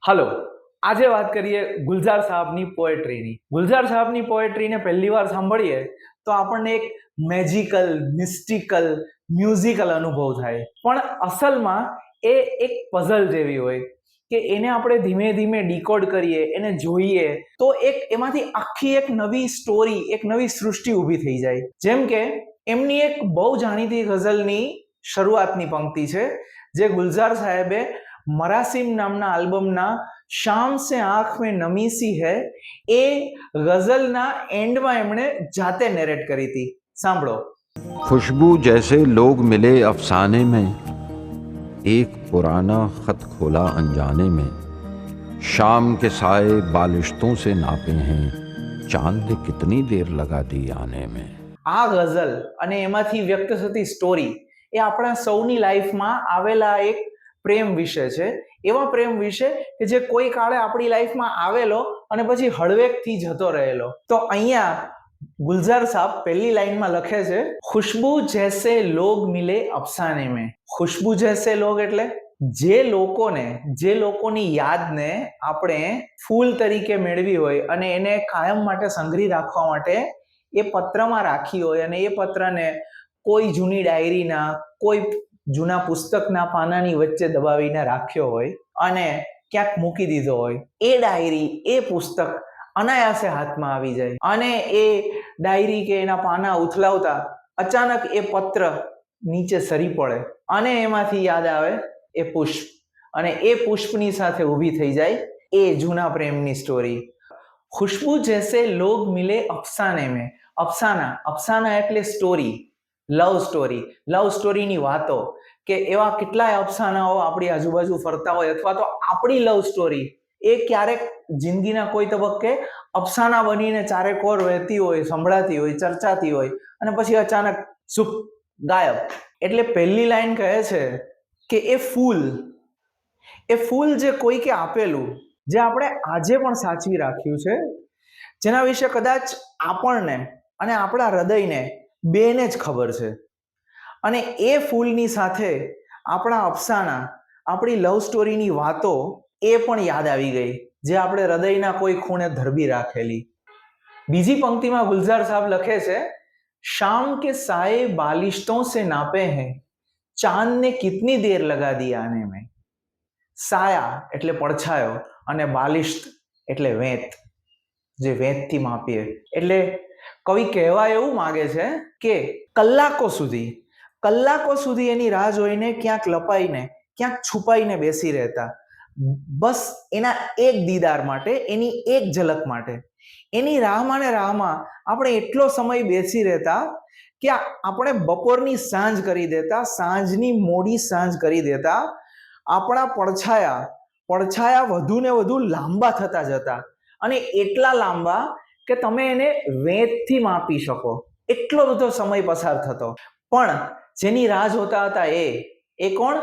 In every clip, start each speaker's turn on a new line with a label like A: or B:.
A: Hello, આજે વાત કરીએ ગુલઝાર સાહેબની પોએટ્રીની. ગુલઝાર સાહેબની પોએટ્રીને પહેલી વાર સાંભળીએ તો આપણને એક મેજિકલ, મિસ્ટિકલ, મ્યુઝિકલ અનુભવ થાય. પણ અસલમાં એ એક પઝલ જેવી હોય કે એને આપણે ધીમે ધીમે ડીકોડ કરીએ, એને જોઈએ તો એમાંથી આખી એક નવી સ્ટોરી, એક નવી સૃષ્ટિ ઊભી થઈ જાય. જેમ કે એમની એક બહુ જાણીતી ગઝલની શરૂઆતની પંક્તિ છે જે ગુલઝાર સાહેબે મરાસીમ નામના આલ્બમના શામ સે આંખ में नमी सी है એ ગઝલના એન્ડમાં એમણે જાતે નેરેટ કરી હતી. સાંભળો.
B: खुशबू जैसे लोग मिले अफसाने में, एक पुराना खत खोला अनजाने में, शाम के साए बालिश्तों से नापे हैं, चांद ने कितनी देर लगा दी आने में.
A: આ ગઝલ અને એમાંથી વ્યક્ત થતી સ્ટોરી એ આપણા સૌની લાઈફમાં આવેલા એક પ્રેમ વિશે છે. એવા પ્રેમ વિશે કે જે કોઈ કાળે આપણી લાઈફમાં આવેલો અને પછી હળવેકથી જતો રહેલો. તો અહીંયા ગુલઝાર સાહેબ પહેલી લાઈનમાં લખે છે, ખુશ્બુ જૈસે લોગ મિલે અફસાને में. ખુશ્બુ જૈસે લોગ એટલે જે લોકોની યાદને આપણે ફૂલ તરીકે મેળવી હોય અને એને કાયમ માટે સંગ્રહી રાખવા માટે એ પત્રમાં રાખી હોય અને એ પત્રને કોઈ જૂની ડાયરીના, કોઈ જૂના પુસ્તકના પાનાની વચ્ચે દબાવીને રાખ્યો હોય અને ક્યાંક મૂકી દીધો હોય, એ ડાયરી, એ પુસ્તક અનાયાસે હાથમાં આવી જાય અને એ ડાયરી કે એના પાના ઉથલાવતા અચાનક એ પત્ર નીચે સરી પડે અને એમાંથી યાદ આવે એ પુષ્પ અને એ પુષ્પની સાથે ઊભી થઈ જાય એ જૂના પ્રેમની સ્ટોરી. ખુશ્બુ જૈસે લોગ મિલે અફસાને में. અફસાના એટલે સ્ટોરી, લવ સ્ટોરીની વાતો, કે એવા કેટલાય અફસાનાઓ આપણી આજુબાજુ ફરતા હોય અથવા તો આપણી લવ સ્ટોરી એ ક્યારેક જિંદગીના કોઈ તબક્કે અફસાના બનીને ચારેકોર વહેતી હોય, સંભળાતી હોય, ચર્ચાતી હોય અને પછી અચાનક સુપ ગાયબ. એટલે પહેલી લાઈન કહે છે કે એ ફૂલ જે કોઈકે આપેલું, જે આપણે આજે પણ સાચવી રાખ્યું છે, જેના વિશે કદાચ આપણને અને આપણા હૃદયને બેને જ ખબર છે, અને એ ફૂલની સાથે આપણા અફસાના, આપણી લવ સ્ટોરીની વાતો એ પણ યાદ આવી ગઈ, જે આપણે હૃદયના કોઈ ખૂણે ધરબી રાખેલી. બીજી પંક્તિમાં ગુલઝાર સાહેબ લખે છે, શામ કે સાએ બાલિશ્તોं से नापे हैं, ચાંદ ને કિતની દેર લગા દી આને में. સાયા એટલે પડછાયો અને બાલિશ્ત એટલે વેંત, જે વેંતથી માપીએ. એટલે કવિ કહેવા એવું માંગે છે કે કલાકો સુધી એની રાહ જોઈને ક્યાંક લપાઈને, ક્યાંક છુપાઈને બેસી રહેતા, બસ એના એક દીદાર માટે, એની એક ઝલક માટે. એની રાહમાં ને રાહમાં આપણે એટલો સમય બેસી રહેતા કે આપણે બપોરની સાંજ કરી દેતા, સાંજની મોડી સાંજ કરી દેતા. આપણા પડછાયા વધુ ને વધુ લાંબા થતા જતા અને એટલા લાંબા કે તમે એને વેંતથી માપી શકો, એટલો બધો સમય પસાર થતો. પણ જેની રાહ જોતા હતા એ કોણ?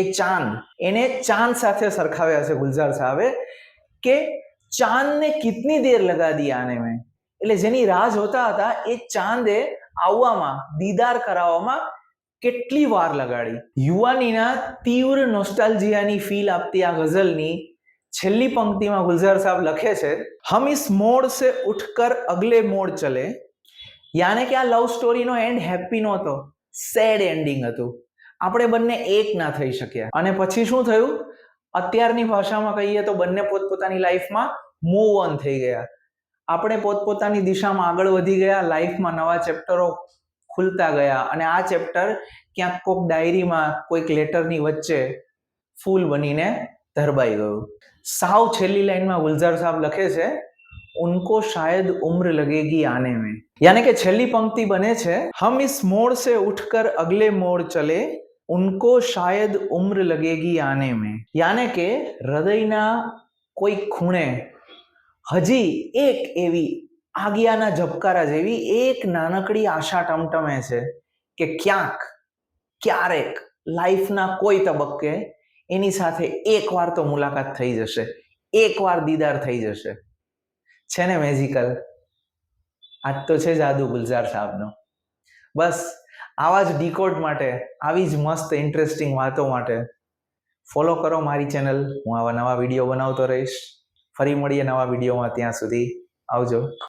A: એ ચાંદ. એને ચાંદ સાથે સરખાવ્યા છે ગુલઝાર સાહેબે કે ચાંદને કિતની દેર લગા દી આને મેં. એટલે જેની રાહ જોતા હતા એ ચાંદે આવવામાં, દીદાર કરાવવામાં કેટલી વાર લગાડી. યુવાનીના તીવ્ર નોસ્ટાલ્જિયાની ફીલ આપતી આ ગઝલની છેલ્લી પંક્તિમાં ગુલઝાર સાહેબ લખે છે, હમ ઇસ મોડ સે ઉઠકર અગલે મોડ ચલે. યાને કે આ લવ સ્ટોરીનો એન્ડ હેપી નહોતો, સેડ એન્ડિંગ હતું. આપણે બંને એક ના થઈ શક્યા. અને પછી શું થયું? અત્યારની ભાષામાં કહીએ તો બંને પોતપોતાની લાઈફમાં મૂવ ઓન થઈ ગયા. આપણે પોતપોતાની દિશામાં આગળ વધી ગયા, લાઈફમાં નવા ચેપ્ટરો ખુલતા ગયા અને આ ચેપ્ટર ક્યાંક કોઈક ડાયરીમાં, કોઈક લેટરની વચ્ચે ફૂલ બનીને ધરબાઈ ગયું. સાવ છેલ્લી લાઈનમાં ગુલઝાર સાહેબ લખે છે, उनको शायद उम्र लगेगी आने में. यानी कि छेल्ली पंक्ति बने छे, हम इस मोड़ से उठकर अगले मोड़ चले, उनको शायद उम्र लगेगी आने में. यानी कि हृदयना कोई खूणे हजी एक एवी आज्ञाना झबकारा जेवी एक नानकड़ी आशा टमटमे छे કે ક્યાંક, ક્યારેક લાઈફના કોઈ તબક્કે એની સાથે એકવાર તો મુલાકાત થઈ જશે, એકવાર દીદાર થઈ જશે. છે ને મેજિકલ? આજ તો છે જાદુ ગુલઝાર સાહેબનો. બસ આવા જ ડીકોડ માટે, આવી જ મસ્ત ઇન્ટરેસ્ટિંગ વાતો માટે ફોલો કરો મારી ચેનલ. હું આવા નવા વિડીયો બનાવતો રહીશ. ફરી મળીએ નવા વિડીયોમાં. ત્યાં સુધી આવજો.